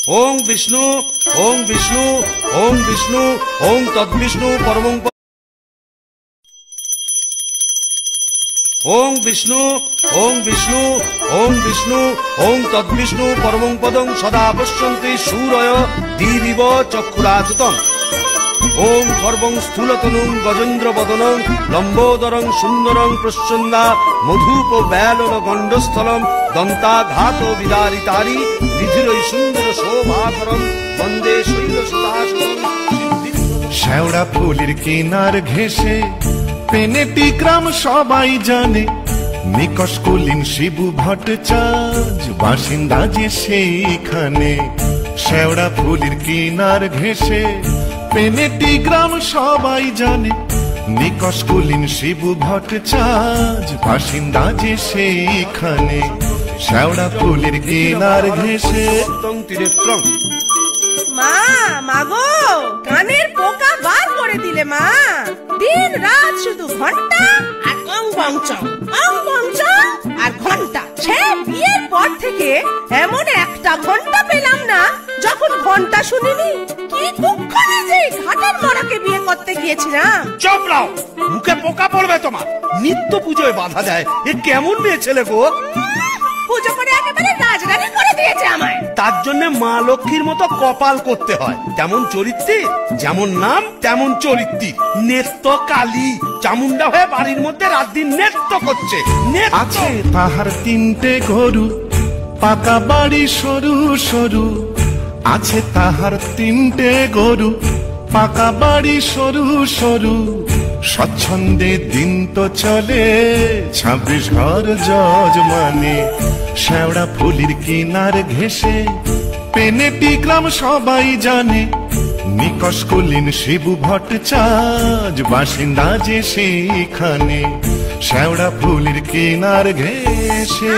ओम विष्णु ओम विष्णु ओम विष्णु ओम तद्विष्णु परमं ओम विष्णु ओम विष्णु ओम विष्णु ओम तद्विष्णु परमं पदं सदा पश्यन्ति सूरय दीविव चक्षुराजुतम् ओम सर्वं स्थूलतनुं गजेन्द्र वदनं लंबोदरं सुंदरं प्रसन्ना मधुप बैलन गंडस्थलम दंताघात विदारितारी निधिरई सुंदर शोभाकरं वंदे शैलसुताशुतं शेवड़ा फुलिर किनार घेसे पेनेटी ग्राम सबाई जाने निकष कुलीन शिबू भट्टाचार्य बासिंदा जे सेइखाने शेवड़ा फुलिर किनार घेसे पेनेटी ग्राम सबाई जाने निकष कुलीन शिबू भट्टाचार्य बासिंदा जे सेइखाने शेवड़ा फुलिर किनार घेसे মা মাগো কানের পোকা বার করে দিলে মা দিন রাত শুধু ঘন্টা আর আর ঘন্টা সে বিয়ের পর থেকে এমন একটা ঘন্টা পেলাম না যখন ঘন্টা শুনিনি কি কুক্ষণে যে ঘাটের মরাকে বিয়ে করতে গিয়েছিলাম। চুপ রাও, মুখে পোকা পড়বে তোমার। নিত্য পুজোয় বাধা দেয়, এ কেমন মেয়ে ছেলে গো? পুজো করে একেবারে রাজরানী করে দিয়েছে আমায়। তার জন্য মা লক্ষ্মীর মতো কপাল করতে হয়, তেমন চরিত্রে যেমন নাম তেমন চরিত্রী। নেত্য কালী চামুন্ডা হয়ে বাড়ির মধ্যে রাত দিন নেত্য করছে। আছে তাহার তিনটে গরু পাকা বাড়ি সরু সরু আছে তাহার তিনটে গরু পাকা বাড়ি সরু সরু স্বচ্ছন্দে দিন তো চলে 26 ঘর যজমানে শেওড়া ফুলির কিনার ঘেসে পেনেটি গ্রাম সবাই জানে নিকষ কুলীন শিবু ভট্টাচার্য বাসিন্দা যে সেখানে শেওড়া ফুলির কিনার ঘেসে।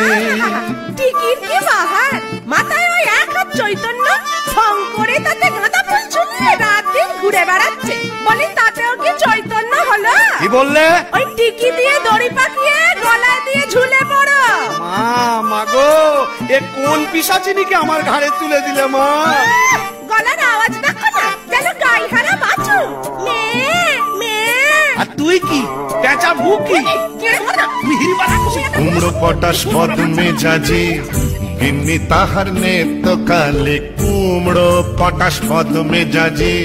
টিকির কি বাহার, মাথায় ওই এক হাত চৈতন্য ঠং করে তাতে গাঁদা ফুল ঝুলিয়ে রাত দিন ঘুরে বেড়াচ্ছে। বলি তাতেও কি চৈতন্য হলো? কি বললে? ওই টিকি দিয়ে দড়ি পাকিয়ে গলায় দিয়ে ঝুলে পড়ো। মা মাগো, এ কোন পিশাচিনীকে আমার ঘাড়ে তুলে দিলে মা? গলার আওয়াজ দেখো না, যেন গাইহারা বাছু। মেয়ে মেয়ে। আর তুই কি পেঁচা মুখি? কুমড়ো পটাশ পদ মেজাজি গিন্নি তাহার নেত্য কালে কুমড়ো পটাশ পদ মেজাজি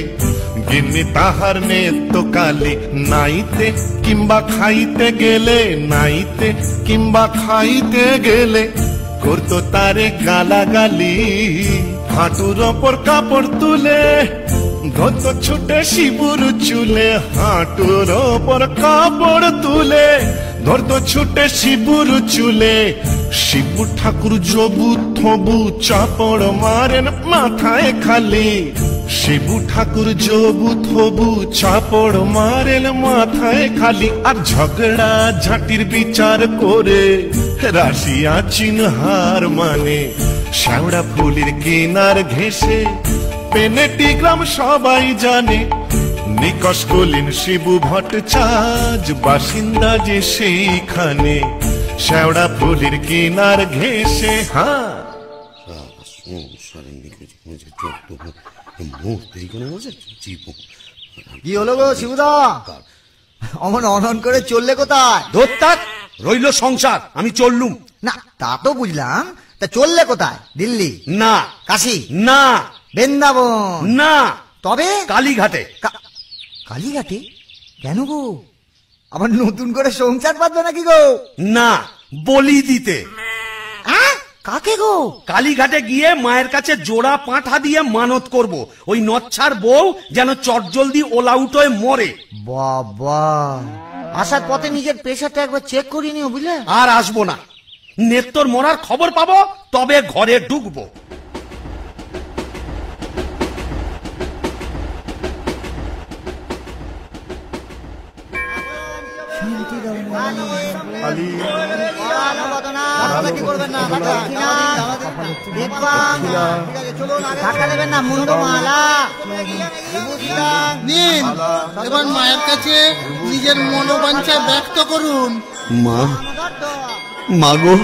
গিন্নি তাহার নেত্য কালে নাইতে কিংবা খাইতে গেলে নাইতে কিংবা খাইতে গেলে করতো তারে গালাগালি হাঁটুর ওপর কাপড় তুলে ধরতো ছুটে শিবুর চুলে হাঁটুর ওপর কাপড় তুলে ধরতো ছুটে শিবুর চুলে শিবু ঠাকুর জবু থবু চাপড় মারেন মাথায় খালি শিবু ঠাকুর জবু থবু চাপড় মারেন মাথায় খালি আর ঝগড়া ঝাঁটির বিচার করে রাশিয়া চিনহার মানে শেওড়া ফুলির কিনার ঘেসে পেনেটি গ্রাম সবাই জানে নিকষ কুলীন শিবু ভট্টাচার্য বাসিন্দা যে সেইখানে শেওড়া ফুলির কিনার ঘেসে। হ্যাঁ কি হলো গো শিবুদা, অমন অনন করে চললে কোথায়? ধোত্তাক রইল সংসার, আমি চললুম। না তা তো বুঝলাম, তা চললে কোথায়? দিল্লি না, কাশী না, বৃন্দাবন না, তবে কালীঘাটে। কালীঘাটে কেন গো? আবার নতুন করে সংসার বাঁধবে নাকি গো? না, বলি দিতে। কাকে গো? কালীঘাটে গিয়ে মায়ের কাছে জোড়া পাঁঠা দিয়ে মানত করব, ওই নচ্ছার বউ যেন চটজলদি ওলাউট হয়ে মরে। বাবা, আসার পথে নিজের পেশাটা একবার চেক করে নিও বুঝলে। আর আসবো না, নেত্তর মরার খবর পাবো তবে ঘরে ঢুকবো। এবার মায়ের কাছে নিজের মনোবাঞ্ছা ব্যক্ত করুন। মা, মাগো,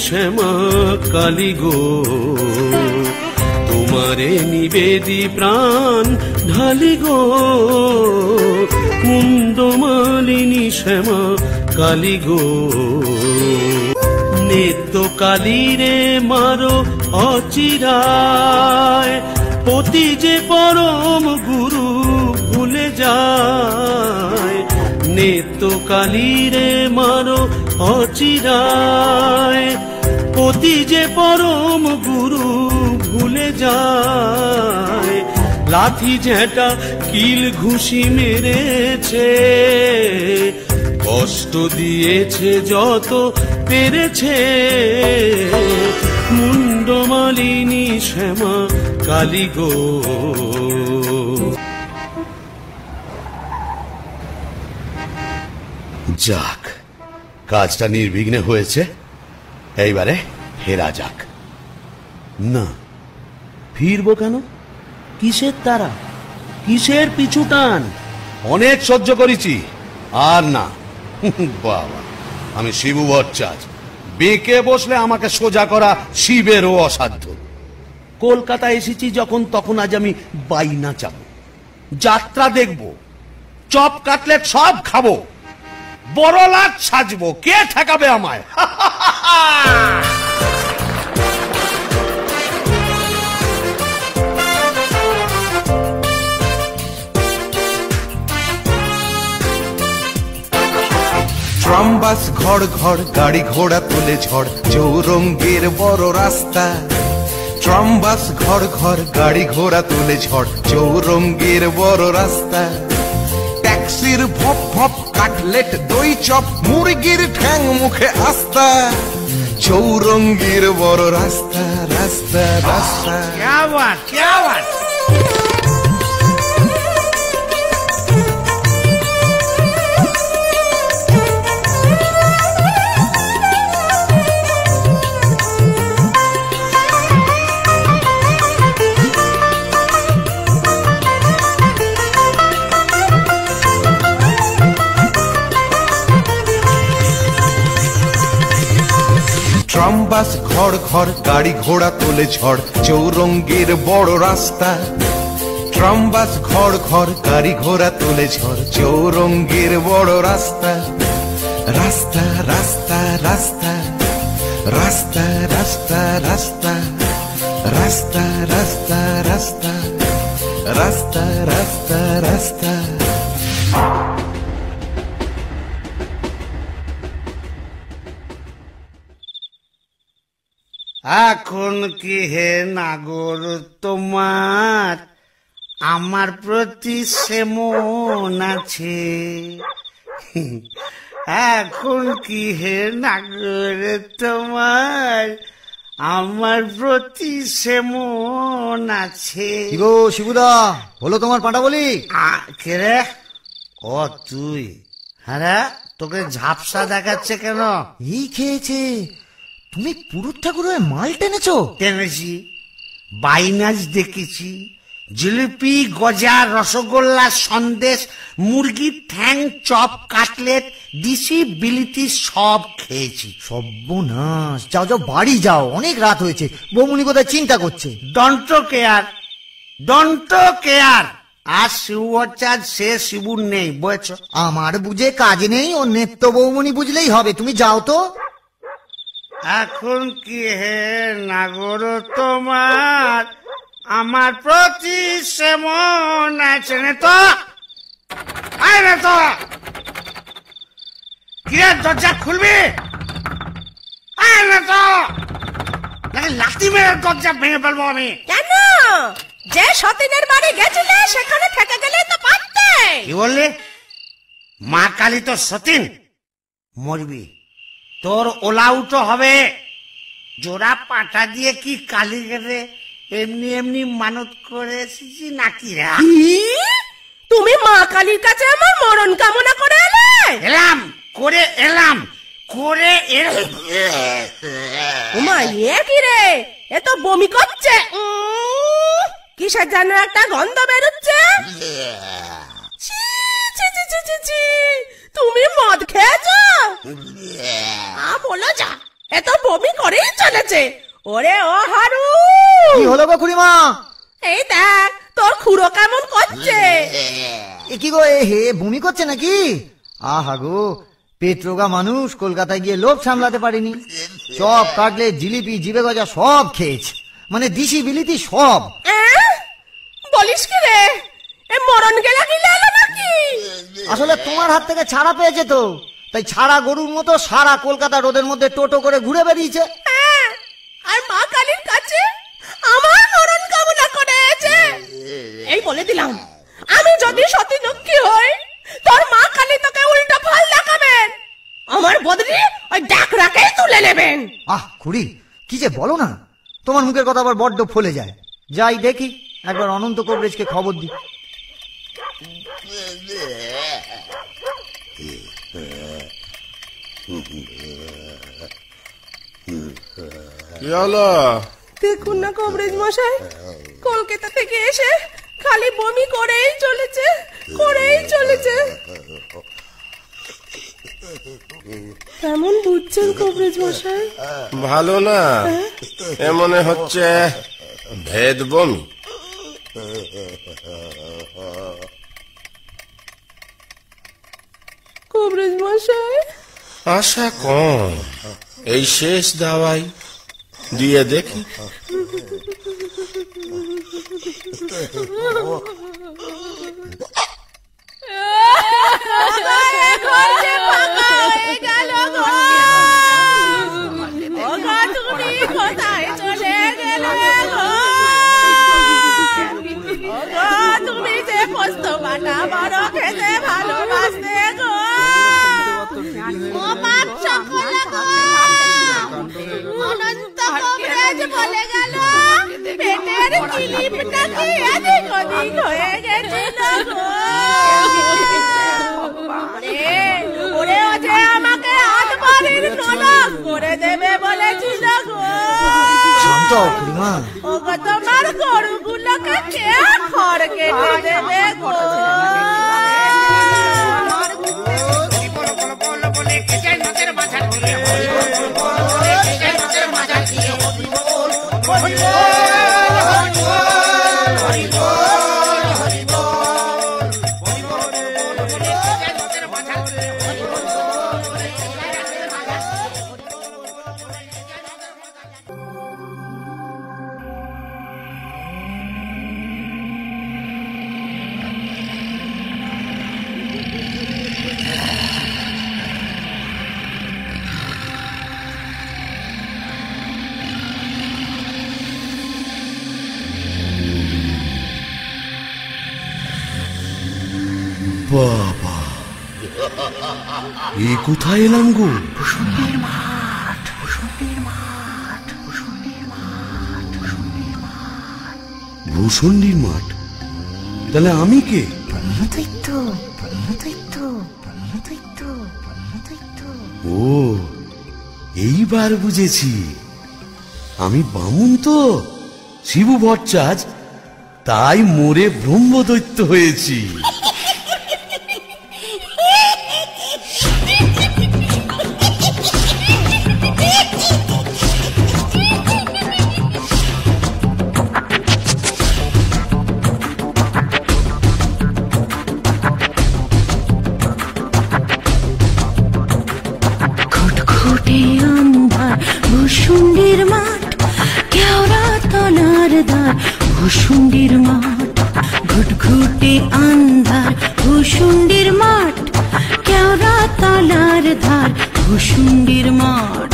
শ্যামা কালী গো, তোমারে নিবেদি প্রাণ ঢালি গো, মুন্ডমালিনী শ্যামা কালী গো। নিত্য কালী রে মারো অচিরায়, পতি যে পরম গুরু ভুলে যায়। নিত্য কালী রে মারো অচিরায়, পতি যে পরম গুরু ভুলে যায়। লাঠি ঝেঁটা কিল ঘুষি মেরেছে, কষ্ট দিয়েছে যত পেরেছে, মুন্ডমালিনী শ্যামা কালী গো। যাক, কাজটা নির্বিঘ্নে হয়েছে, এইবারে ফেরা যাক। না, ফিরবো কেন? কিসের তারা, কিসের পিছু টান? অনেক সহ্য করেছি, আর না। বাবা, আমি শিবু ভট্টাচার্য, বেঁকে বসলে আমাকে সোজা করা শিবেরও অসাধ্য। কলকাতা এসেছি যখন, তখন আজ আমি বাইনা চাবো, যাত্রা দেখবো, চপ কাটলেট সব খাবো, বড় লাট সাজবো, কে ঠেকাবে আমায়? ট্রাম বাস ঘড় ঘড়, গাড়ি ঘোড়া তোলে ঝড়, চৌরঙ্গের বড় রাস্তা। ট্রাম বাস ঘড় ঘড়, গাড়ি ঘোড়া তোলে ঝড়, চৌরঙ্গের বড় রাস্তা। ট্যাক্সির ভপ ভপ, কাটলেট দই চপ, মুরগির ঠ্যাং মুখে আস্তা। চৌরঙ্গের বড় রাস্তা, রাস্তা রাস্তা। क्या बात, क्या बात। ট্রাম বাস ঘড় ঘড়, গাড়ি ঘোড়া তোলে ঝড়, চৌরঙ্গের বড় রাস্তা। ট্রাম বাস ঘড় ঘড়, গাড়ি ঘোড়া তোলে ঝড়, চৌরঙ্গের বড় রাস্তা। রাস্তা রাস্তা রাস্তা, রাস্তা রাস্তা রাস্তা, রাস্তা রাস্তা রাস্তা, রাস্তা রাস্তা রাস্তা। এখন কি হে নাগর তোমার আমার প্রতি সেমন আছে? এখন কি হে নাগর তোমার আমার প্রতি সেমন আছে? কি গো শিবুদা, হলো তোমার পাটা বলি? কে রে? ও তুই? হ্যাঁ, তোকে ঝাপসা দেখাচ্ছে কেন? এই খেয়েছে, তুমি পুরুত ঠাকুর হয়ে মাল টেনেছো? টেনেছি, বাইনাচ দেখেছি, জিলিপি, গজা, রসগোল্লা, সন্দেশ, মুরগির ঠ্যাং, চপ, কাটলেট, দিশি, বিলিতি সব খেয়েছি। সর্বনাশ, যাও যাও বাড়ি যাও, অনেক রাত হয়েছে। বৌমনি কোথায় চিন্তা করছে? Don't care, don't care. আর শিবু ভট্টাচার্য সে শিবুর নেই, বুঝেছ? আমার বুঝে কাজ নেই, ও নেত্য বৌমনি বুঝলেই হবে। তুমি যাও তো। এখন কি হে নাগর তোমার আমার প্রতি সেমন আছে? নে তো, আয় নে তো। কিরে, দরজা খুলবি? আয় নে তো, নাকি লাথি মেরে দরজা ভেঙে ফেলবো আমি। কেন? যে সতীনের বাড়ি গেছিলে সেখানে থেকে গেলে তো পারতে। কি বললি? মা কালী তো সতীন, মরবি, তোর ওলাউটো হবে। জোড়া পাটা দিয়ে কি কালী গেলে এমনি এমনি মানত করে এসেছি নাকি রে? তুমি মা কালীর কাছে আমার মরণ কামনা করে এলে? এলাম করে এলাম করে উমা, এ কি রে? এ তো বমি করছে। কিসের যেন একটা গন্ধ বেরোচ্ছে। ছি, ছি, ছি, ছি, ছি, ছি। তুমি মদ খেয়েছো? বলো যা, এ তো বমি করেই চলেছে। ওরে ও হারু, কি হলো গো খুড়িমা? এই দেখ তোর খুড়ো কেমন করছে। এ কি গো, হে বমি করছে নাকি? আহা গো, পেট রোগা মানুষ কলকাতায় গিয়ে লোভ সামলাতে পারেনি। চপ, কাটলেট, জিলিপি, জিবে গজা সব খেয়েছে, মানে দিশি বিলিতি সব। বলিস কি রে, এ মরণ গেলা গিলে এলো নাকি? আসলে তোমার হাত থেকে ছাড়া পেয়েছে তো, তাই ছাড়া গরুর মতো সারা কলকাতা রোদের মধ্যে টোটো করে ঘুরে বেরিয়েছে। আর মা কালীর কাছে আমার মরণ কামনা করেছে। এই বলে দিলাম, আমি যদি সতী লক্ষ্মী হই, তোর মা কালী তোকে উল্টো ফল দেখাবেন। আমার বদলি ওই ডাকরাকে তুলে নেবেন। আহ খুড়ি, কি যে বলো না, তোমার মুখের কথা আবার বড্ড ফলে যায়। যাই দেখি, একবার অনন্ত কবরেজকে খবর দি। কি হলো? দেখুন না কবরেজ মশাই, কলকাতা থেকে এসে খালি বমি করেই চলেছে, করেই চলেছে। কেমন বুঝছেন কবরেজ মশাই? ভালো না, এমনে হচ্ছে ভেদ বমি। কবরেজ মশাই, আশা কম, এই শেষ দাওয়াই দিয়ে দেখি। কোথায় চলে গেলে গো? তুমি যে পোস্ত বাটা বড় খেতে ভালোবাসতে গো। অনন্ত কবরেজ বলে গেল, পেটের কিলিপটা কি এদিক ওদিক হয়ে গেছিল গো। ওরে ও যে আমাকে আটবারের নরক করে দেবে বলেছিল গো। শান্ত হও খুড়িমা। ও গো, তোমার গরুগুলোকে কে খড় কেটে দেবে গো? বাবা, এই কোথায় এলাম গো? ভূষণ্ডির মাঠ? তাহলে আমি কে? ও, এইবার বুঝেছি, আমি বামুন তো, শিবু ভট্টাচার্য, তাই মোরে ব্রহ্মদৈত্য হয়েছি। ভূষণ্ডির মাঠ, কেওড়া তলার দ্বার, ভূষণ্ডির মাঠ, ঘুটঘুটে আন্ধার, ভূষণ্ডির মাঠ, কেওড়া তলার ধার, ভূষণ্ডির মাঠ।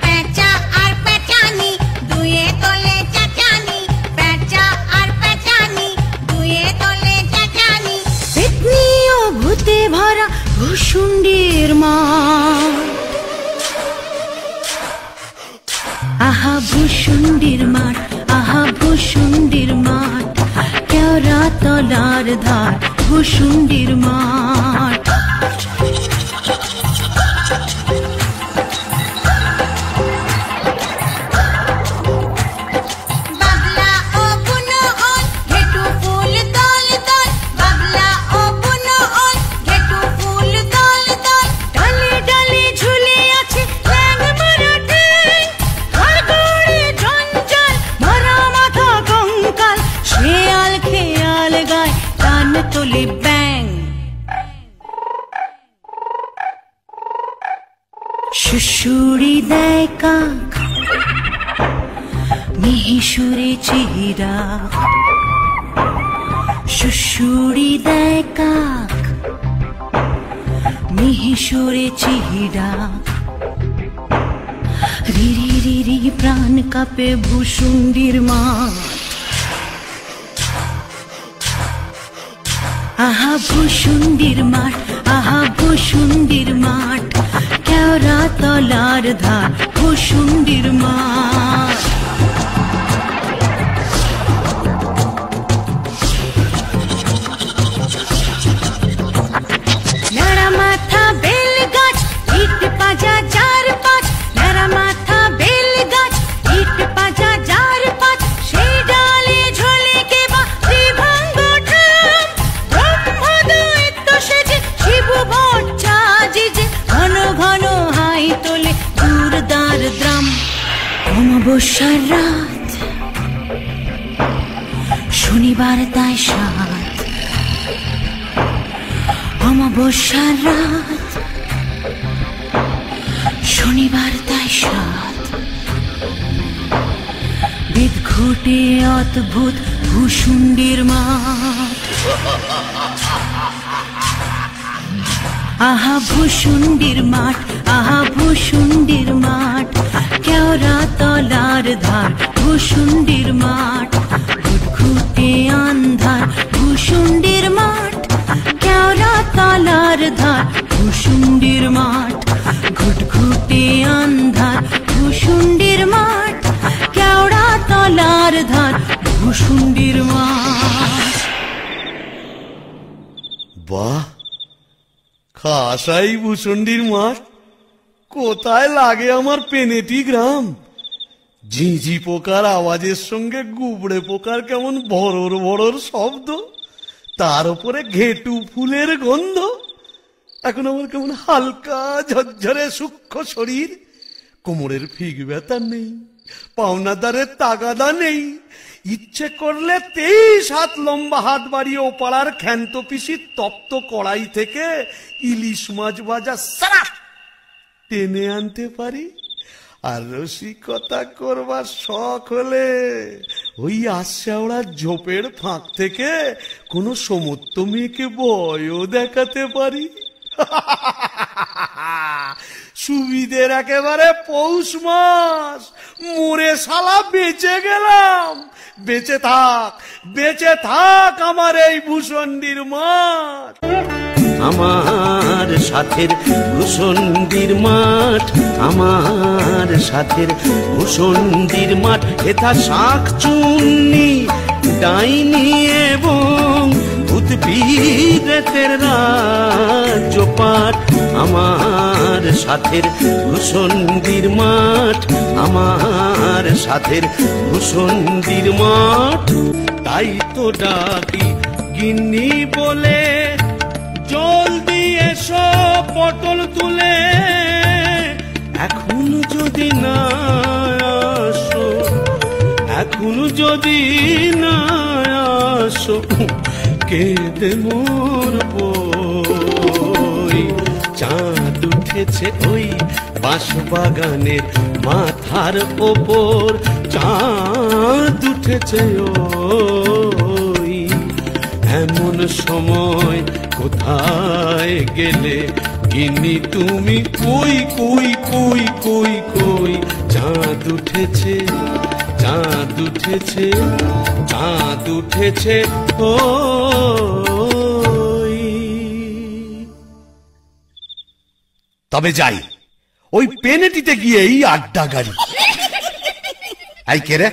পেঁচা আর পেঁচানি দুয়ে তলে চাচানি, পেঁচা আর পেঁচানি দুয়ে তলে চাচানি, পেতনি ও ভূতে ভরা ভূষণ্ডির মাঠ। আহা ভূষণ্ডির মাঠ, আহা ভূষণ্ডির মাঠ, কেওড়া তলার ধার, ভূষণ্ডির মাঠ। বাবলা ও বুনো ওল ঘেটু ফুল দল দল, বাবলা ও বুনো ওল ঘেটু ফুল দল দল, ডালে ডালে ঝুলে আছে ল্যাং মারা ঢেউ, সুশুড়ি দেয় কাক, মিহিসুরে চিহিরা। সুশুড়ি দেয় কাক, মিহিসুরে চিহিরা। রিরি রিরি প্রাণ কাঁপে ভূষুণ্ডির মাঠ। আহা ভূষুণ্ডির মাঠ, আহা ভূষুণ্ডির মাঠ, কেওড়া তলার ধার ভূষুণ্ডির মাঠ। নাড়া মাথা বেল গাছ, ইট পাজা চার পাঁচ। নাড়া মাথা বেল গাছ, ইট পাজা চার পাঁচ। সেই ডালে ঝোলে কেবা ত্রিভঙ্গ ঠাম। ব্রহ্মদৈত্য সেজে শিব ভট্টা জিজে ঘন ঘন হাই তোলে দুর্দার দ্রাম। অমাবস্যার রাত, শনিবার তাই সাত। অমাবস্যার রাত, শনিবার তাই সাত। বিদঘুটে অদ্ভুত ভূষুণ্ডির মাঠ। আহা ভূষুণ্ডির মাঠ, আহা ভূষুণ্ডির মাঠ, কেওড়া তলার ধার ভূষুণ্ডির মাঠ। ঘুটঘুটে আন্ধার ভূষুণ্ডির মাঠ, কেওড়া তলার ধার ভূষুণ্ডির মাঠ। ঘুটঘুটে আন্ধার ভূষুণ্ডির মাঠ, কেওড়া তলার ধার ভূষুণ্ডির মাঠ। বাহ, খাসাই ভূষুণ্ডির মাঠ। কোথায় লাগে আমার পেনেটি গ্রাম। ঝিঁঝি পোকার আওয়াজের সঙ্গে গুবড়ে পোকার কেমন ভরর ভরর শব্দ, তার উপরে ঘেটু ফুলের গন্ধ। এখন আমার কেমন হালকা ঝরঝরে সূক্ষ্ম শরীর। কোমরের ফিগ ব্যথা নেই, পাওনাদারের তাগাদা নেই। ইচ্ছে করলে 23 হাত লম্বা হাত বাড়িয়ে ওপাড়ার ক্ষান্ত পিসির তপ্ত কড়াই থেকে ইলিশ মাছ ভাজা সারা টেনে আনতে পারি। আর রসিকতা করবার শখ হলে ওই আশাওড়ার ঝোপের ফাঁক থেকে কোনো সমত্ব মেয়েকে ভয়ও দেখাতে পারি। সুবিধের একেবারে পৌষ মাস, মরে শালা বেঁচে গেলাম। বেঁচে থাক, বেঁচে থাক আমার এই ভূষুণ্ডির মাঠ। আমার সাথের ভূষুণ্ডির মাঠ, আমার সাথের ভূষুণ্ডির মাঠ। হেথা শাঁখ চুন্নি ডাইনি এবং উদ্ভিদের রাজ্যপাঠ। আমার সাথের ভূষুণ্ডির মাঠ, আমার সাথের ভূষুণ্ডির মাঠ। তাই তো ডাকি গিন্নি বলে, জলদি এসো পটল তুলে। এখন যদি না আসো, এখন যদি না আসো, কেঁদে মরবো। চাঁদ উঠেছে ওই বাঁশবাগানের মাথার ওপর, চাঁদ উঠেছে ওই। এমন সময় কোথায় গেলে গিন্নি তুমি? কই কই কই কই কই। চাঁদ উঠেছে, চাঁদ উঠেছে, চাঁদ উঠেছে ওই। তবে যাই, ওই পেনেটিতে গিয়েই আড্ডা গাড়ি। এই কে রে?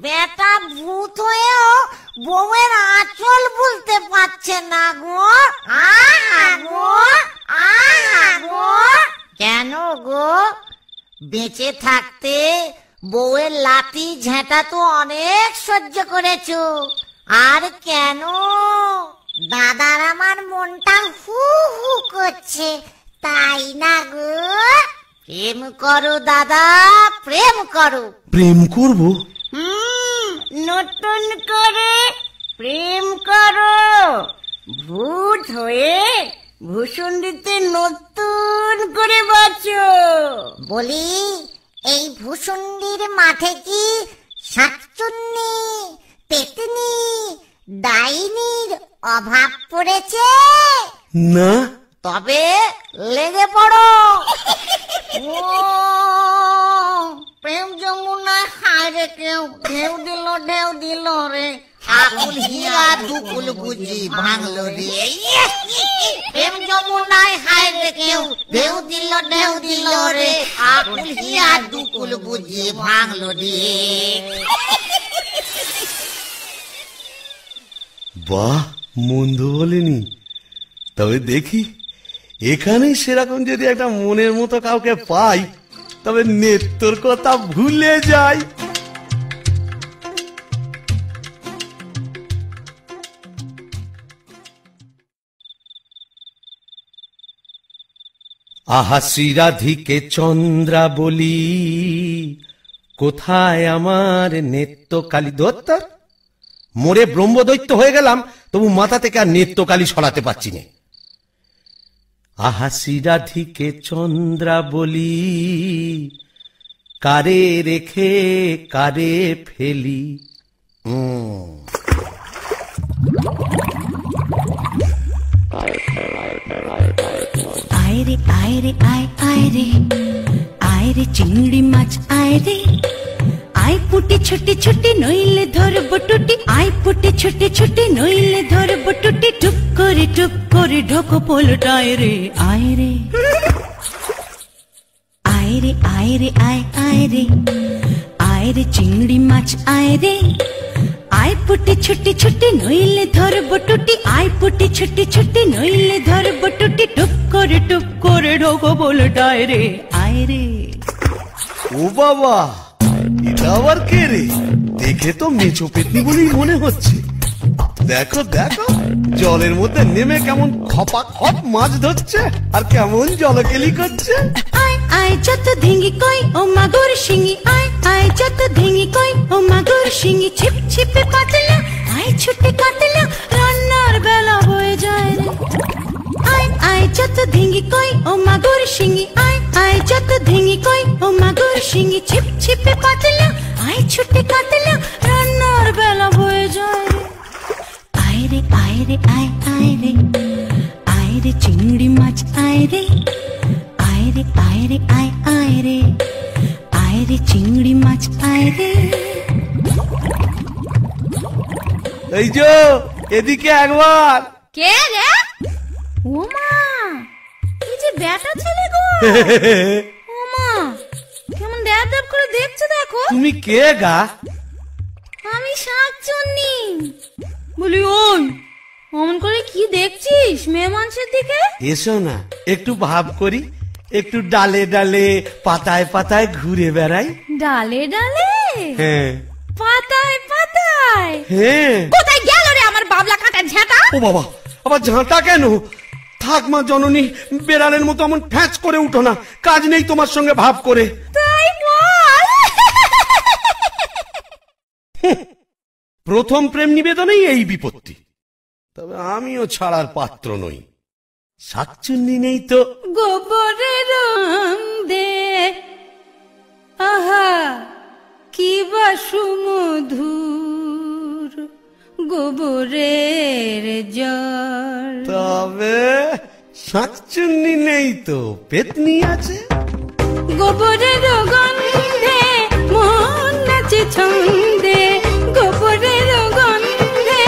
বেটা ভূত হয়েও বউয়ের আঁচল বলতে পারছে না গো। গো গো। কেন গো? বেঁচে থাকতে বউয়ের লাঠি ঝেঁটা তো অনেক সহ্য করেছো, আর কেন? দাদার আমার মনটা হু হু করছে, তাই না গো? প্রেম করো দাদা, প্রেম করো। প্রেম করবো? নতুন করে প্রেম করো। ভূত হয়ে ভূষণ্ডিতে নতুন করে বাঁচো। বলি এই ভূষণ্ডির মাঠে কি শাকচুন্নি, পেতনি, ডাইনির অভাব পড়েছে? না। তবে লেগে পড়ো। ও প্রেম যমুনায় হায় রে কেউ ঢেউ দিল রে, আকুল হীরা দুকুল বুঝি ভাঙলো রে। প্রেম যমুনায় হায় রে কেউ ঢেউ দিল রে, আকুল হীরা দুকুল বুঝি ভাঙলো রে। বাহ, মন্দ বলেনি। তবে দেখি এখানে সেরকম যদি একটা মনের মতো কাউকে পাই তবে নেত্তর কথা ভুলে যাই। আহা শ্রীরাধিকে চন্দ্রা বলি, কোথায় আমার নেত্রকালী দত্তর? মোরে ব্রহ্মদৈত্য হয়ে গেলাম, তবু মাথা থেকে আর নেত্রকালী সরাতে পারছি না। আহা শ্রীরাধিকে চন্দ্রা বলি, কারে রেখে কারে ফেলি। আয় রে আয় রে আয় আয় রে, আয় রে চিংড়ি মাছ আয় রে, আয় পুটি ছোটি ছোটি নইলে ধরব টুটি, আয় পুটি ছোটি ছোটি নইলে ধরব টুটি, টুক করে ঢোকো পোলটায় রে। আয় রে আয় রে আয় রে আয় আয় রে, আয় রে চিংড়ি মাছ আয় রে, আয় পুটি ছোটি ছোটি নইলে ধরব টুটি, আয় পুটি ছোটি ছোটি নইলে ধরব টুটি, টুক করে ঢোকো পোলটায় রে। আয় রে। ও বাবা, এটা আবার কে রে? দেখে তো মেচো পেতনি বলেই মনে হচ্ছে। দেখো দেখো, জলের মধ্যে নেমে কেমন খপা খপ মাছ ধরছে আর কেমন জলকেলি করছে। আয় আয় যত ধিঙ্গি কই ও মাগুর শিঙি, আয় আয় যত ধিঙ্গি কই ও মাগুর শিঙি, ছিপ ছিপে পাতলা আয় ছুটে কাতলা, রান্নার বেলা হয়ে যায় রে। আয় আয় যত ধিঙ্গি কই ও মাগুর শিঙি, আয় আয় যত ধিঙ্গি কই ও মাগুর শিঙি, ছিপ ছিপে পাতলা আয় ছুটে কাতলা, রান্নার বেলা হয়ে যায় রে। আয় রে আয় রে আয় আয় রে, আয় রে চিংড়ি মাছ আয় রে, আয় রে আয় রে আয় আয় রে, আয় রে চিংড়ি মাছ আয় রে। এই যে এদিকে একবার। কে রে? ও মা, এই যে বেটা ছেলে গো। ও মা, কেমন ড্যাব ড্যাব করে দেখছে দেখো। তুমি কে গা? আমি শাকচুন্নি। বলি ওই অমন করে কি দেখছিস মেয়ে মানুষের দিকে? এসো না, একটু ভাব করি, একটু ডালে ডালে পাতায় পাতায় ঘুরে বেড়াই। ডালে ডালে? হ্যাঁ। পাতায় পাতায়? হ্যাঁ। কোথায় গেল রে আমার বাবলা কাটার ঝাঁটা? ও বাবা, আবার ঝাঁটা কেন? থাক মা জননী, বেড়ালের মতো এমন ফ্যাঁচ করে উঠো না, কাজ নেই তোমার সঙ্গে ভাব করে। তাই বল। প্রথম প্রেম নিবেদনেই এই বিপত্তি। তবে আমিও ছাড়ার পাত্র নই। শাকচুন্নি নেই তো গোবরের রং দে, আহা কি বা সুমধুর, গোবরের জল। তবে শাকচুন্নি নেই তো পেতনি আছে। গোবরের গন্ধে মন নাচে ছন্দে, গোবরের গন্ধে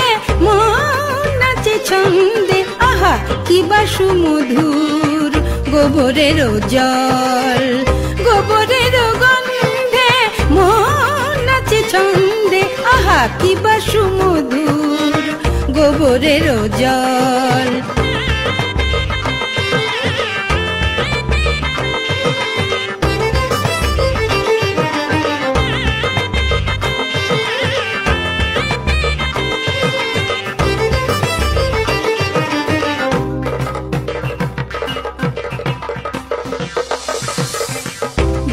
মন নাচে ছন্দে, আহা কি বা সুমধুর, গোবরের জল। গোবরের গন্ধে মন নাচে ছন্দে, আহা কি বা সুমধুর, গোবরের জল।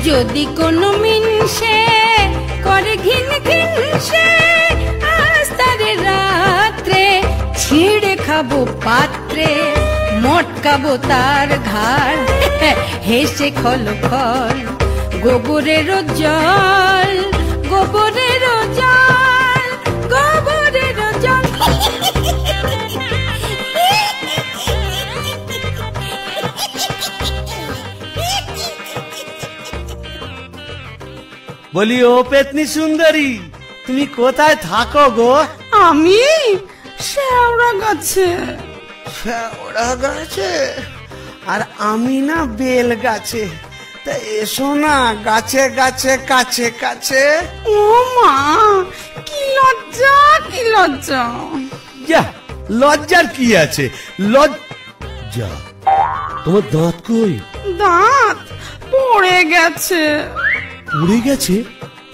যদি কোনো মিনসে করে ঘিন ঘিনসে, আজ তারে রাত্রে ছিঁড়ে খাবো পাত্রে, মটকাবো তার ঘাড় হেসে খল খল গোবরের জল গোবরের জল গোবরের জল বলি ও পেতনি সুন্দরী, তুমি কোথায় থাকো গো? আমি শেওড়া গাছে। শেওড়া গাছে? আর আমি না বেল গাছে। তা এসো না গাছে গাছে কাছে কাছে। ও মা, কি লজ্জা কি লজ্জা। যা, লজ্জার কি আছে? লজ্জা? তোমার দাঁত কই? দাঁত পড়ে গেছে। পড়ে গেছে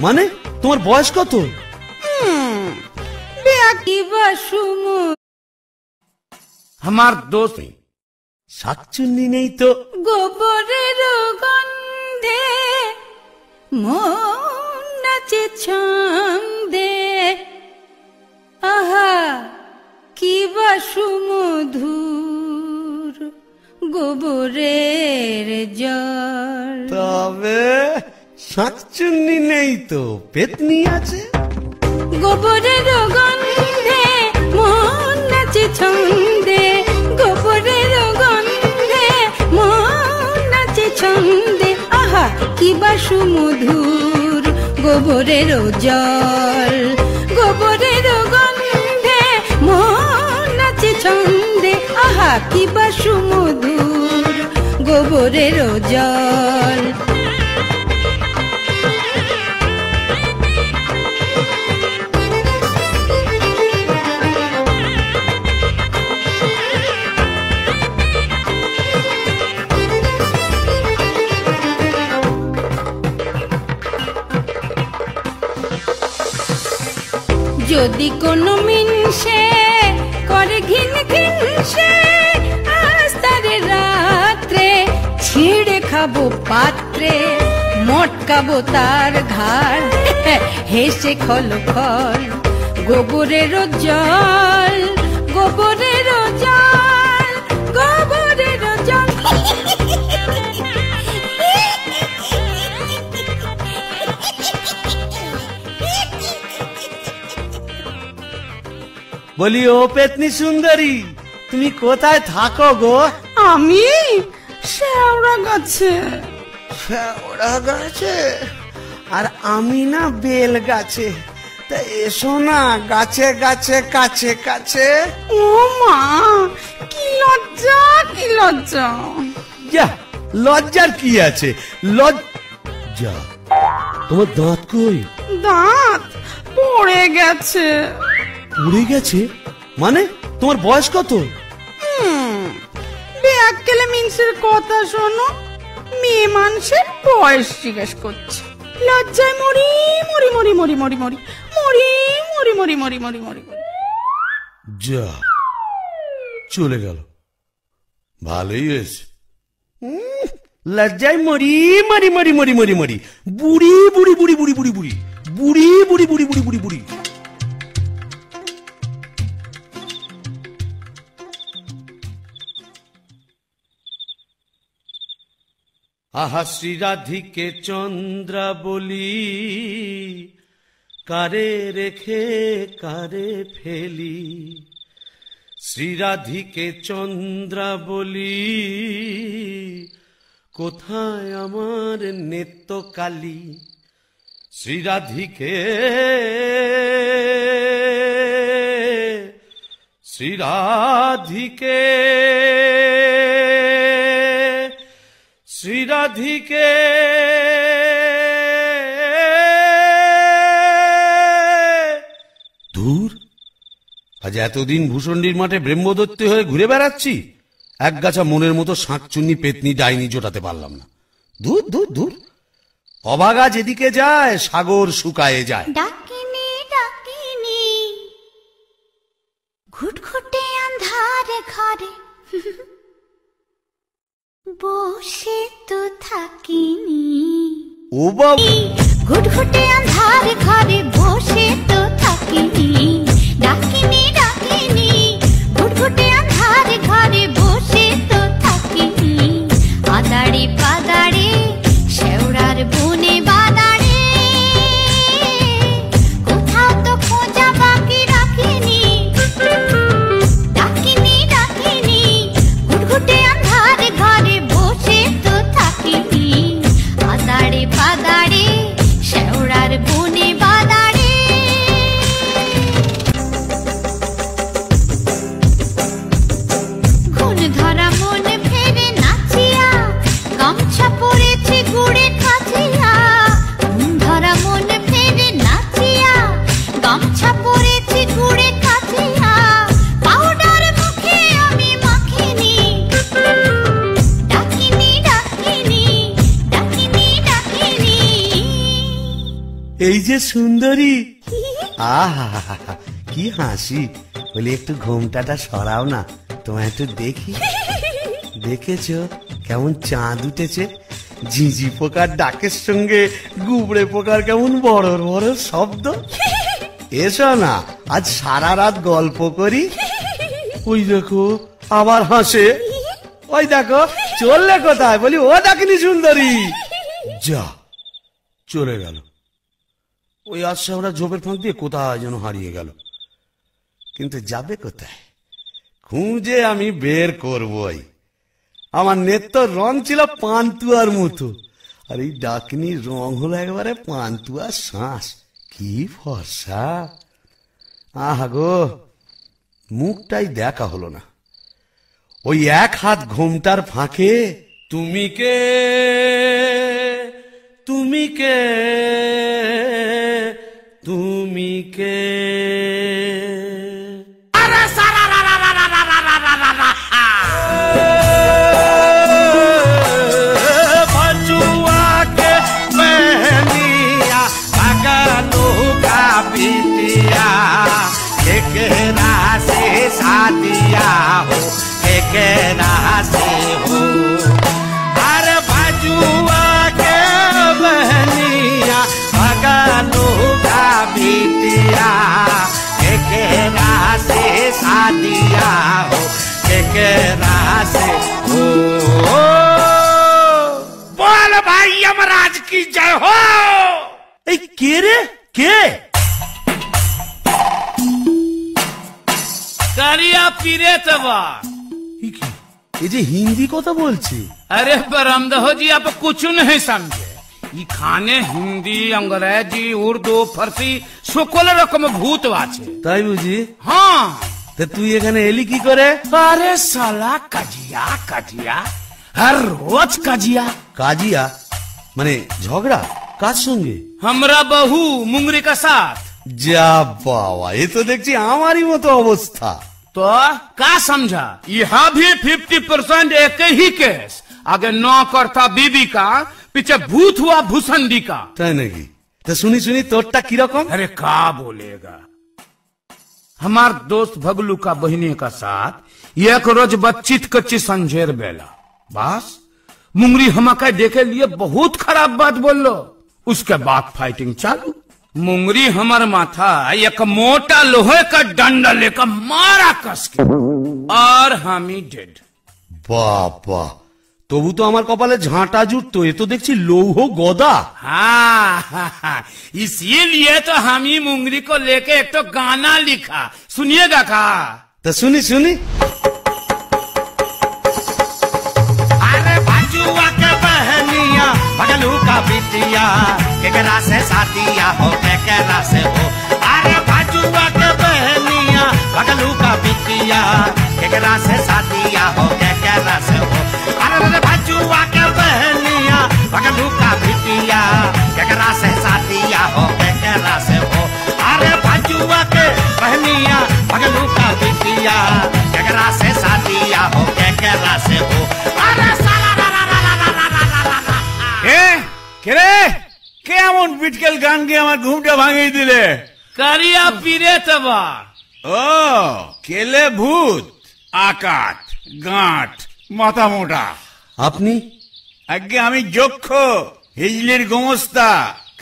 মানে? তোমার বয়স কত? আমার দোষ নেই, শাকচুন্নি নেই তো। গোবরের গন্ধে মন নাচে ছন্দে, আহা কি বা সুমধুর গোবরের জল। তবে শাকচুন্নি নেই তো, পেতনি আছে। গোবরের গন্ধে মন নাচে ছন্দে, গোবরের গন্ধে মন নাচে ছন্দে, আহা কি বা সুমধুর গোবরের জল। গোবরের গন্ধে মন নাচে ছন্দে, আহা কি বা সুমধুর গোবরের জল। যদি কোনো মিনসে করে ঘিন ঘিন সে, আজ তারে রাত্রে ছিঁড়ে খাবো পাত্রে, মটকাবো তার ঘাড় হেসে খল খল গোবরের জল গোবরের জল গোবরের জল। বলি ও পেতনি সুন্দরী, তুমি কোথায় থাকো গো? আমি শেওড়া গাছে। শেওড়া গাছে? আর আমি না বেল গাছে। তা এসো না গাছে গাছে কাছে কাছে। ও মা, কি লজ্জা কি লজ্জা। যা, লজ্জার কি আছে? লজ্জা? তোমার দাঁত কই? দাঁত পড়ে গেছে। পড়ে গেছে মানে? তোমার বয়স কত? ব্যাককেলে মিন্সের কথা শোনো, মেয়ে মানুষের বয়স জিজ্ঞেস করছে। লজ্জায় মরি মরি মরি মরি মরি মরি মরি মরি মরি মরি মরি মরি মরি। যা, চলে গেল। ভালোই হয়েছে। লজ্জায় মরি মরি মরি মরি মরি মরি বুড়ি বুড়ি বুড়ি বুড়ি বুড়ি বুড়ি বুড়ি বুড়ি বুড়ি বুড়ি বুড়ি বুড়ি। আহা শ্রী রাধিকে চন্দ্রা বলি, কারে রেখে কারে ফেলি। শ্রী রাধিকে চন্দ্রা বলি, কোথায় আমার নেত্রকালী। শ্রী রাধিকে শ্রী রাধিকে শ্রী রাধিকে দূর। আজ এতদিন ভূষণ্ডির মাঠে ব্রহ্মদত্তি হয়ে ঘুরে বেড়াচ্ছি, একগাছা মনের মতো শাঁকচুন্নি পেতনি ডাইনি জোটাতে পারলাম না। দূর দূর দূর। অভাগা যেদিকে যায় সাগর শুকায়ে যায়। ডাকিনি ডাকিনি ঘুটঘুটে আন্ধারে ঘরে বসে তো থাকিনি। ও বাবা, ঘুটঘুটে আন্ধারে ঘরে বসে তো থাকিনি। ডাকিনি ডাকিনি ঘুটঘুটে আন্ধারে ঘরে বসে তো এই যে সুন্দরী, আহা কি হাসি। বলি একটু ঘোমটাটা সরাও না, তোমায় একটু দেখি। দেখেছো কেমন চাঁদ উঠেছে? ঝিঝি পোকার ডাকের সঙ্গে গুবড়ে পোকার কেমন বড় বড় শব্দ। এসো না আজ সারা রাত গল্প করি। ওই দেখো আবার হাসে। ওই দেখো চললে কোথায়? বলি ও ডাকিনি সুন্দরী। যা চলে গেল। ওই আশা ওরা ঝোপের ফাঁক দিয়ে কোথায় যেন হারিয়ে গেল। কিন্তু যাবে কোথায়? খুঁজে আমি বের করবই। আমার নেত্র রং ছিল পান্তুয়ার মতো, আর এই ডাকিনীর রং হলো একবারে পান্তুয়ার শ্বাস। কি ফর্সা! আহা গো, মুখটাই দেখা হলো না। ওই এক হাত ঘোমটার ফাঁকে তুমি কে, তুমি কে, তুমি কে। शादिया हो केकरा से हो, अरे बाजुआ के बहनिया भगनू का बिटिया केकरा से शादिया हो केकरा से हो। बोल भाई यमराज की जय हो। ए के रे के? কারিয়া পীরে তবা। ये जे हिंदी কথা বলছে। अरे बरमदहो जी आप कुछ नहीं समझे। ये खाने हिंदी अंग्रेजी उर्दू फारसी সকল রকম ভূত আছে। তাই বুঝি? হ্যাঁ। তা তুই এখানে এলি কি করে? अरे साला কাজিয়া কাজিয়া, हर रोज কাজিয়া। কাজিয়া মানে ঝগড়া? কার সঙ্গে? हमरा बहू मुंगरी का साथ। যা বাবা, এ তো দেখছি আমারই মতো অবস্থা। तो का समझा? यहाँ भी 50% एक ही केस। आगे नौकर था बीबी का, पीछे भूत हुआ भूसंडी का। তাই নাকি? তা শুনি শুনি তোরটা কিরকম? अरे का बोलेगा। हमार दोस्त भगलू का बहनी का साथ एक रोज बच्चित कच्ची संझेर बेला, बस मुंगरी हमका देखे लिए बहुत खराब बात बोल लो। उसके बाद फाइटिंग चालू। मुंगरी हमार माथा एक मोटा लोहे का डंडा लेकर मारा कस के, और हम ही डेड। বাবা, তবু তো আমার কপালে ঝাঁটা জুটতো। এ তো দেখছি লৌহ গদা। हाँ, इसीलिए तो हम ही मुंगरी को लेके एक तो गाना लिखा, सुनिएगा का? তা শুনি শুনি। अरे बाजुआ के बहनिया भगलू का बिटिया केकरा से शादिया हो केकरा से हो। अरे बाजुआ के बहनिया भगलू का बिटिया केकरा से शादिया हो केकरा से हो। अरे बाजुआ के बहनिया भगलू का बिटिया केकरा से शादिया हो केकरा से हो। अरे बाजुआ के बहनिया भगलू का बिटिया केकरा से शादिया हो केकरा से हो। अरे কে কেমন পিটকেল গান গিয়ে আমার ঘুমটা ভাঙিয়ে দিলে? কারিয়া পীরে তবা। ও কেলে ভূত, আকাট গাঁট মাথা মোটা। আপনি? আগে আমি যক্ষ, হিজলির গোমস্তা,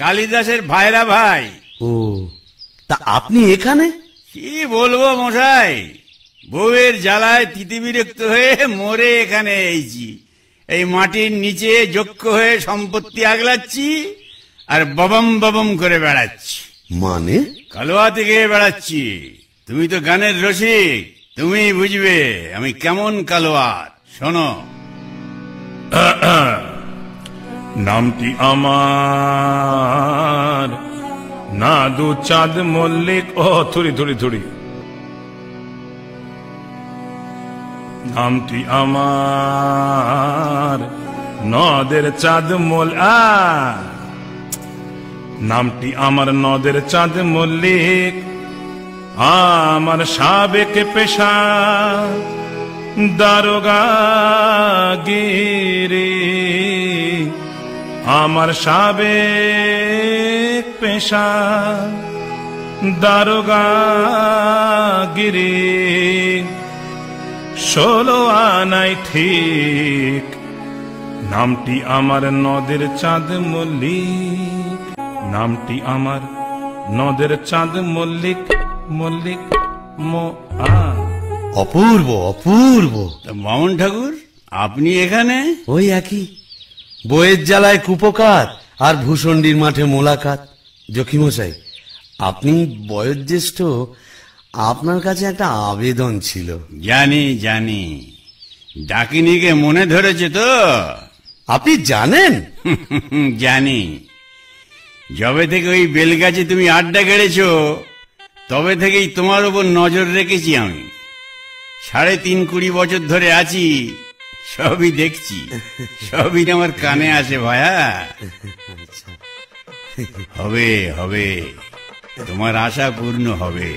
কালিদাসের ভাইরা ভাই। ও, তা আপনি এখানে? কি বলবো মশাই, বউয়ের জ্বালায় তিতি বিরক্ত হয়ে মরে এখানে এইছি। এই মাটির নিচে যক্ষ হয়ে সম্পত্তি আগলাচ্ছি আর ববম ববম করে বেড়াচ্ছি। মানে? কালোয়াতে গিয়ে বেড়াচ্ছি। তুমি তো গানের রসিক, তুমি বুঝবে আমি কেমন কালোয়ার। শোনো, নামটি আমার নাদু চাঁদ মল্লিক। ও থুড়ি থুড়ি থুড়ি। নামটি আমার নদের চাঁদ নামটি আমার নদের চাঁদ মল্লিক। আমার সাবেক পেশা দারোগাগিরি। আমার সাবেক পেশা দারোগাগিরি, 16 আনাই ঠিক, নামটি আমার নদের চাঁদ মল্লিক, নামটি আমার নদের চাঁদ মল্লিক, মল্লিক অপূর্ব অপূর্ব। মামুন ঠাকুর, আপনি এখানে? ওই একই, বইয়ের জ্বালায় কুপকাত আর ভূষণ্ডির মাঠে মোলাকাত। জকিমশাই, আপনি বয়োজ্যেষ্ঠ, আপনার কাছে একটা আবেদন ছিল। জানি জানি, ডাকিনিকে মনে ধরেছে তো? আপনি জানেন? জানি। যবে থেকে ওই বেলগাছে তুমি আড্ডা গেড়েছো, তবে থেকেই তোমার উপর নজর রেখেছি আমি। 3.5 বছর ধরে আছি, সবই দেখছি, সবই আমার কানে আসে ভায়া। হবে হবে, তোমার আশা পূর্ণ হবে।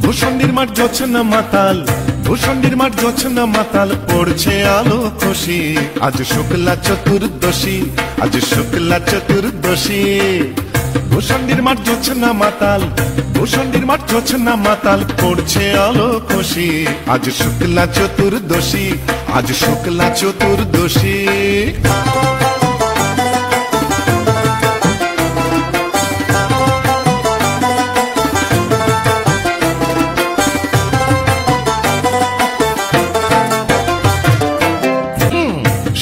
ভূষণ্ডির মাঠ জোছনা মাতাল, ভূষণ্ডির মাঠ জোছনা মাতাল, পড়ছে আলো খুশি। আজ শুক্লা চতুর্দশী, আজ শুক্লা চতুর্দশী। ভূষণ্ডির মাঠ জোছনা মাতাল, ভূষণ্ডির মাঠ জোছনা মাতাল, পড়ছে আলো খুশি। আজ শুক্লা চতুর্দশী, আজ শুক্লা চতুর্দশী।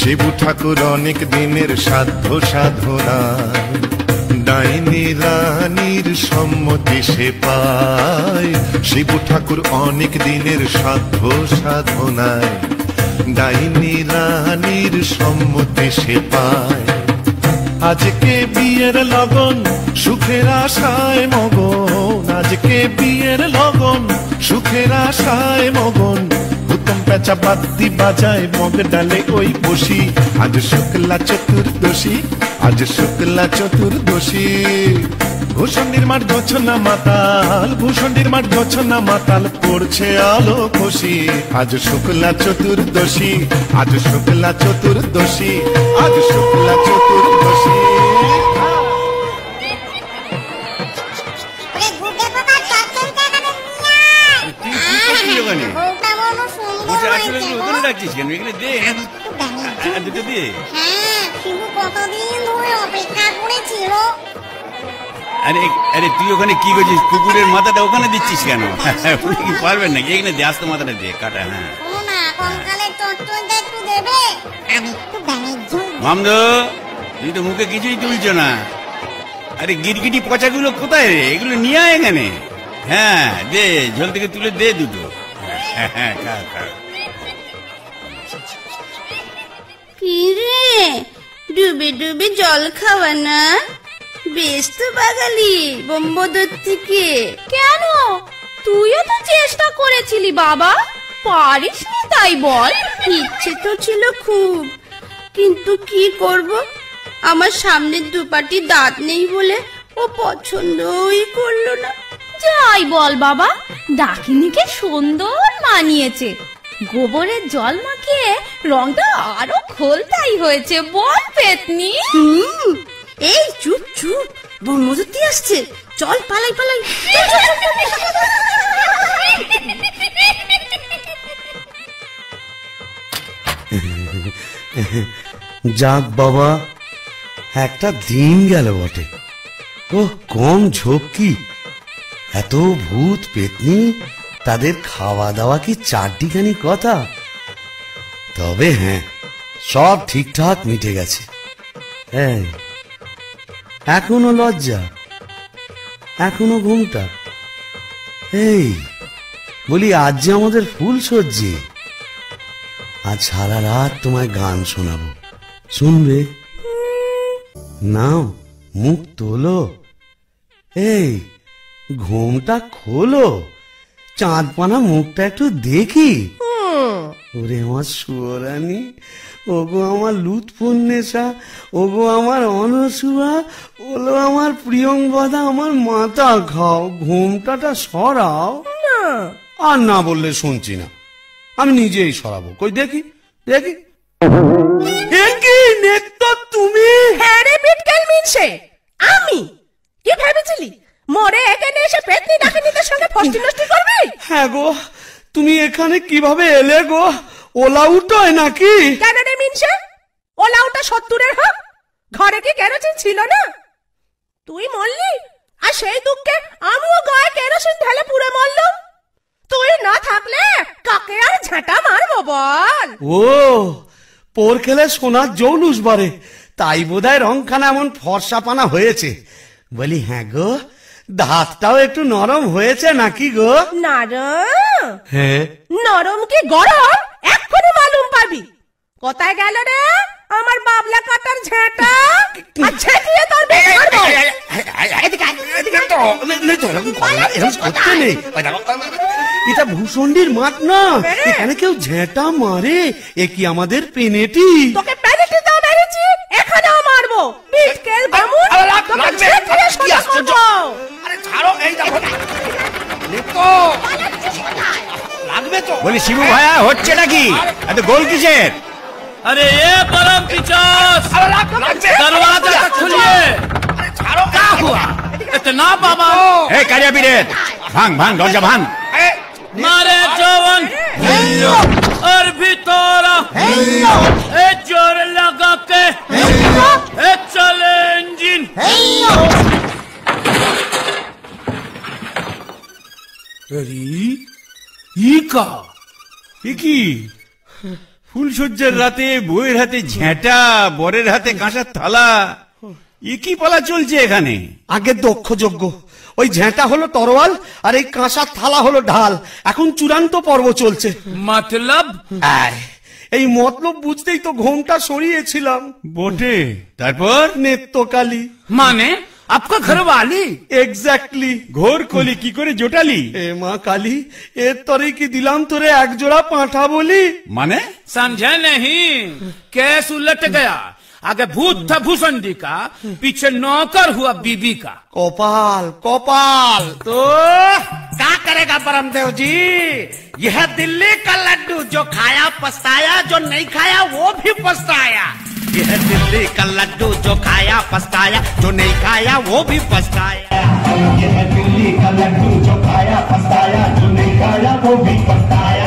শিবু ঠাকুর অনেক দিনের সাধ্য সাধনায়, ডাইনি রানীর সম্মতি সে পায়। শিবু ঠাকুর অনেক দিনের সাধ্য সাধনায়, ডাইনি রানীর সম্মতি সে পায়। আজকে বিয়ের লগন, সুখের আশায় মগন, আজকে বিয়ের লগন, সুখের আশায় মগন। হুতম পেঁচা বাদ্যি বাজায়, মগ ডালে ওই বসি। আজ শুক্লা চতুর্দশী, আজ শুক্লা চতুর্দশী। ভূষণ্ডির মাঠ জোছনা মাতাল, ভূষণ্ডির মাঠ জোছনা মাতাল, পড়ছে আলো খুশি। আজ শুক্লা চতুর্দশী, আজ শুক্লা চতুর্দশী, আজ শুক্লা চতুর্দশী। আরে আরে, তুই ওখানে কি করছিস? কুকুরের মাথাটা ওখানে দিচ্ছিস কেন? উনি কি পারবেন নাকি? এখানে দিয়ে আসতো, মাথাটা দিয়ে কাটা। হ্যাঁ মামদো, তুই তো মুখে কিছুই তুলছো না। আরে গিরগিটি পচাগুলো কোথায় রে? এগুলো নিয়ে আয় এখানে। হ্যাঁ দে, ঝোল থেকে তুলে দে দুটো। হ্যাঁ খা খা। কি রে, ডুবে ডুবে জল খাওয়া না? বেশ তো বাগালি বোম্বদর থেকে। কেন, তুইও তো চেষ্টা করেছিলি বাবা, পারিস নি তাই বল? ইচ্ছে তো ছিল খুব, কিন্তু কি করব, আমার সামনে দুপাটি দাঁত নেই বলে ও পছন্দই করলো না। যাই বল বাবা, ডাকিনিকে সুন্দর মানিয়েছে। গোবরের জল মাখিয়ে রংটা আরো খোলতাই হয়েছে, বল পেতনি? এই চুপ চুপ, ব্রহ্মদত্তি আসছে, চল পালাই পালাই। যাক বাবা, একটা দিন গেল বটে। ও কম ঝক্কি, এত ভূত পেতনি, তাদের খাওয়া দাওয়া কি চারটিখানি কথা? তবে হ্যাঁ, সব ঠিকঠাক মিটে গেছে। হ্যাঁ, এখনো লজ্জা, এখনো ঘুমটা। এই বলি, আজ যে আমাদের ফুল সজ্জি, আজ সারা রাত তোমায় গান শোনাবো, শুনবে? নাও, মুখ তোলো, এই ঘুমটা খোলো, চাঁদপানা মুখটা একটু দেখি। ওরে আমার সুরানি, ওগো আমার লুৎফুন্নেসা, ওগো আমার অনসুয়া, ওলো আমার প্রিয়ঙ্গদা, আমার মাথা খাও, ঘুমটাটা সরাও। না, আর না বললে শুনছি না, আমি নিজেই সরাবো। কই দেখি দেখি। কি নেত্য তুমি? হ্যাঁ রে বিটকেল মিনসে, আমি কি ভেবেছিলি মরে এখানে এসে পেতনি ডাকিনীদের সঙ্গে ফষ্টি নষ্টি করবি? হ্যাঁ গো, তুমি এখানে কিভাবে এলে গো? ওলা উঠোয় নাকি? কেন রে মিনসে, ওলা উঠা 70-এর হোক, ঘরে কি কেরোসিন ছিল না? তুই মরলি আর সেই দুঃখে আমিও গায়ে কেরোসিন ঢেলে পুড়ে মরলাম। তুই না থাকলে কাকে আর ঝাঁটা মারবো বল? ও, পোর খেলে সোনার জৌলুস বারে, তাই বোধহয় রংখানা এমন ফর্সাপানা হয়েছে। বলি হ্যাঁ গো, দাঁতটাও একটু নরম হয়েছে নাকি গো? নরম? হ্যাঁ। নরম কি গরম এক্ষুনি মালুম পাবি। কোথায় গেল রে আমার বাবলা কাটার ঝাঁটা? আর ঝেঁটিয়ে তোর বেশ মারবো। এটা ভূষণ্ডির মাঠ না, এখানে কেউ ঝেঁটা মারে? এ কি আমাদের পেনেটি? তোকে পেনেটি দাও মেরেছি, এখানেও মারবো। বিটকেল বামুন, তোকে ঝেঁটিয়ে সোজা করবো। আরে ছাড়ো, এই দেখো লাগবে তো। বলি শিবু ভাইয়া, হচ্ছে নাকি এত গোল কিসের? अरे ये परम पिचास, दरवाजा खोलिए। क्या हुआ इतना बाबा? ए कारिया पीरे, भांग भांग दरजा भांग। मारे जवान और भितोरा ए जोर लगा के ए चले इंजिन। अरे ये का কি ফুলসজ্জার রাতে বউয়ের হাতে ঝেঁটা, বরের হাতে কাঁসার থালা, কি পালা চলছে এখানে? আগে দক্ষ যোগ্য, ওই ঝেঁটা হলো তরোয়াল আর এই কাঁসার থালা হলো ঢাল। এখন চূড়ান্ত পর্ব চলছে। मतलब এই মতলব বুঝতেই তো ঘোমটা সরিয়েছিলাম। বটে, তারপর নেত্রকালী माने आपका घर वाली? এক্স্যাক্টলি। ঘোর কলি কি করে জোটালি? এ মা কালী, এর তরে কি দিলাম তোরে এক জোড়া পাঁঠা বলি? মানে समझे नहीं? केस उलट गया, आगे भूत था भूसंडी का, पीछे नौकर हुआ बीबी का। कपाल कपाल। तो क्या करेगा परमदेव जी? यह दिल्ली का लड्डू, जो खाया पछताया, जो नहीं खाया वो भी पछताया। यह दिल्ली का लड्डू, जो खाया पछताया, जो नहीं खाया वो भी पछताया। यह दिल्ली का लड्डू, जो खाया पछताया, जो नहीं खाया वो भी पछताया।